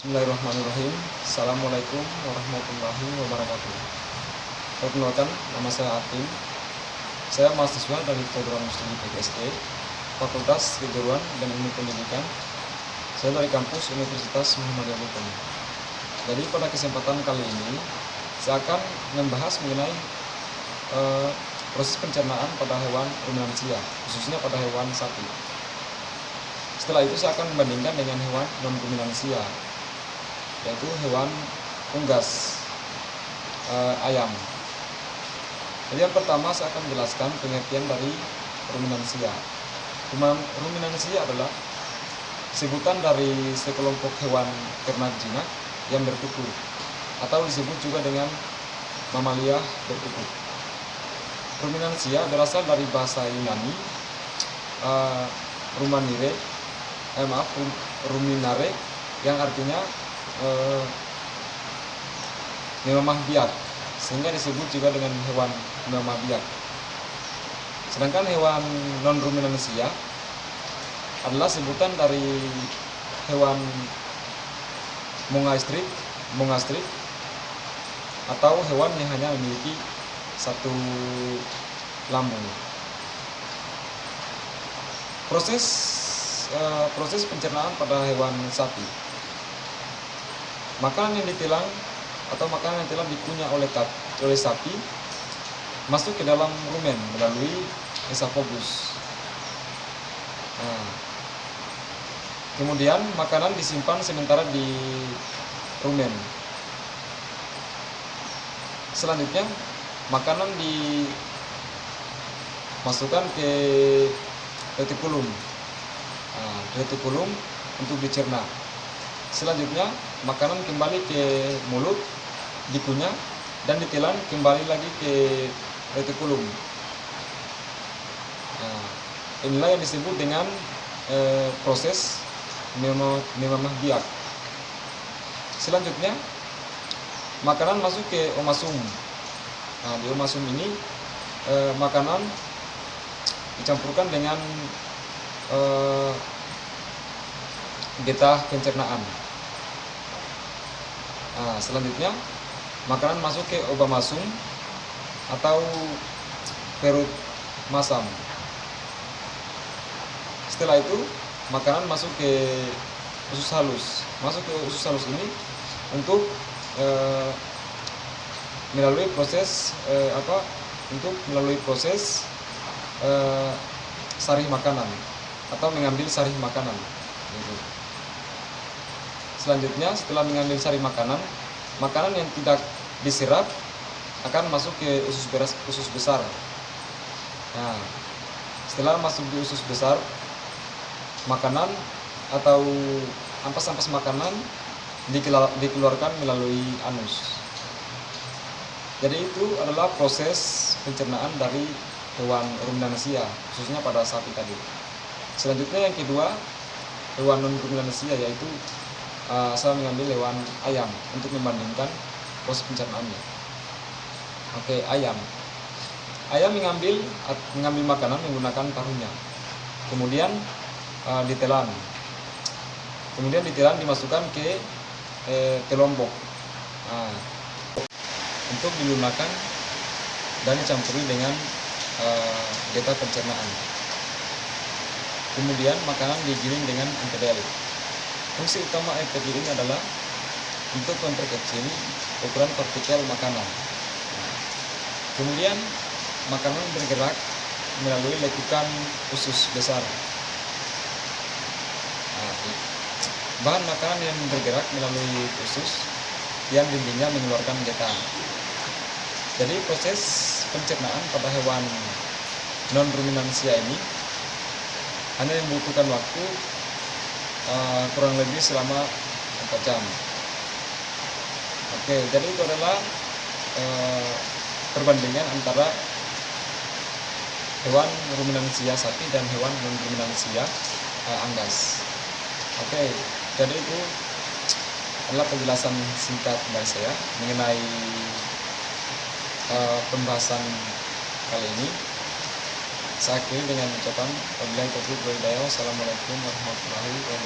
Bismillahirrahmanirrahim. Assalamualaikum warahmatullahi wabarakatuh. Perkenalkan, nama saya Atim. Saya mahasiswa dari program studi PGSD, Fakultas Keguruan dan Ilmu Pendidikan. Saya dari kampus Universitas Muhammadiyah Buton. Jadi pada kesempatan kali ini, saya akan membahas mengenai proses pencernaan pada hewan ruminansia, khususnya pada hewan sapi. Setelah itu saya akan membandingkan dengan hewan non-ruminansia, yaitu hewan unggas, ayam. Jadi yang pertama saya akan menjelaskan pengertian dari ruminansia. Ruminansia adalah sebutan dari sekelompok hewan ternak jinak yang berkuku, atau disebut juga dengan mamalia berkuku. Ruminansia berasal dari bahasa Yunani ruminare, yang artinya memamah biak, sehingga disebut juga dengan hewan memamah biak. Sedangkan hewan non-ruminansia adalah sebutan dari hewan mongastrik atau hewan yang hanya memiliki satu lambung. Proses pencernaan pada hewan sapi. Makanan yang ditelan atau makanan yang telah dikunyah oleh sapi masuk ke dalam rumen melalui esofagus. Kemudian makanan disimpan sementara di rumen. Selanjutnya makanan dimasukkan ke retikulum. Retikulum untuk dicerna. Selanjutnya makanan kembali ke mulut, dikunyah dan ditelan kembali lagi ke retikulum. Inilah yang disebut dengan proses memamah biak. Selanjutnya makanan masuk ke omasum. Di omasum ini makanan dicampurkan dengan getah pencernaan. Selanjutnya makanan masuk ke obamasum atau perut masam. Setelah itu makanan masuk ke usus halus. Masuk ke usus halus ini untuk melalui proses sarih makanan atau mengambil sarih makanan. Selanjutnya setelah mengambil sarih makanan yang tidak diserap akan masuk ke usus besar. Setelah masuk di usus besar, makanan atau ampas-ampas makanan dikeluarkan melalui anus. Jadi itu adalah proses pencernaan dari hewan ruminansia, khususnya pada sapi tadi. Selanjutnya yang kedua, hewan non-ruminansia, yaitu saya mengambil hewan ayam untuk membandingkan proses pencernaannya. Ayam mengambil makanan menggunakan paruhnya, kemudian ditelan, dimasukkan ke telombok untuk dilunakan dan dicampuri dengan getah pencernaan. Kemudian makanan digiling dengan empedel. Fungsi utama empedel ini adalah untuk memperkecil ukuran partikel makanan. Kemudian makanan bergerak melalui lekukan usus besar. Bahan makanan yang bergerak melalui usus yang dindingnya mengeluarkan getah. Jadi proses pencernaan pada hewan non-ruminansia ini hanya membutuhkan waktu kurang lebih selama 4 jam. Jadi itu adalah perbandingan antara hewan ruminansia sapi dan hewan non-ruminansia unggas. Jadi itu adalah penjelasan singkat dari saya mengenai pembahasan kali ini. Saya akhiri dengan ucapan wabillahi taufiq wal hidayah. Wassalamualaikum warahmatullahi wabarakatuh.